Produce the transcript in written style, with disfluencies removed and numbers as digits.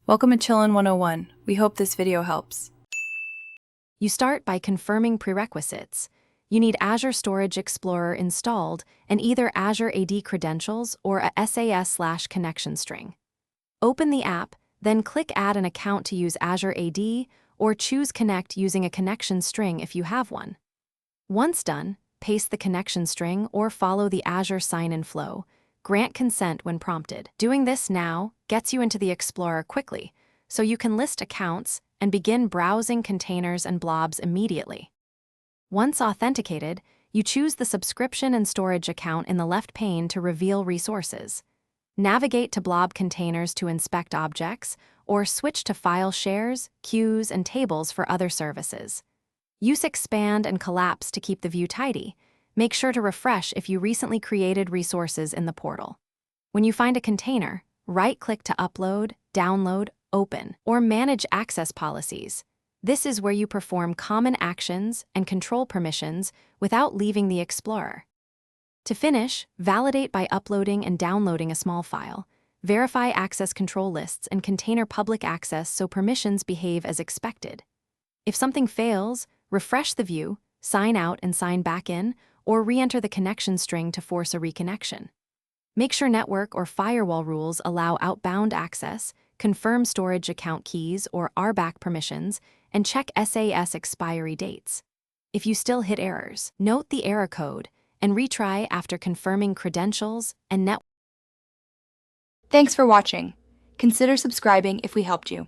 Welcome to Chillin' 101. We hope this video helps. You start by confirming prerequisites. You need Azure Storage Explorer installed and either Azure AD credentials or a SAS/connection string. Open the app, then click Add an account to use Azure AD or choose Connect using a connection string if you have one. Once done, paste the connection string or follow the Azure sign-in flow. Grant consent when prompted. Doing this now gets you into the Explorer quickly, so you can list accounts and begin browsing containers and blobs immediately. Once authenticated, you choose the subscription and storage account in the left pane to reveal resources. Navigate to blob containers to inspect objects, or switch to file shares, queues, and tables for other services. Use expand and collapse to keep the view tidy. Make sure to refresh if you recently created resources in the portal. When you find a container, right-click to upload, download, open, or manage access policies. This is where you perform common actions and control permissions without leaving the Explorer. To finish, validate by uploading and downloading a small file. Verify access control lists and container public access so permissions behave as expected. If something fails, refresh the view, sign out and sign back in, or re-enter the connection string to force a reconnection. Make sure network or firewall rules allow outbound access, confirm storage account keys or RBAC permissions, and check SAS expiry dates. If you still hit errors, note the error code and retry after confirming credentials and network. Thanks for watching. Consider subscribing if we helped you.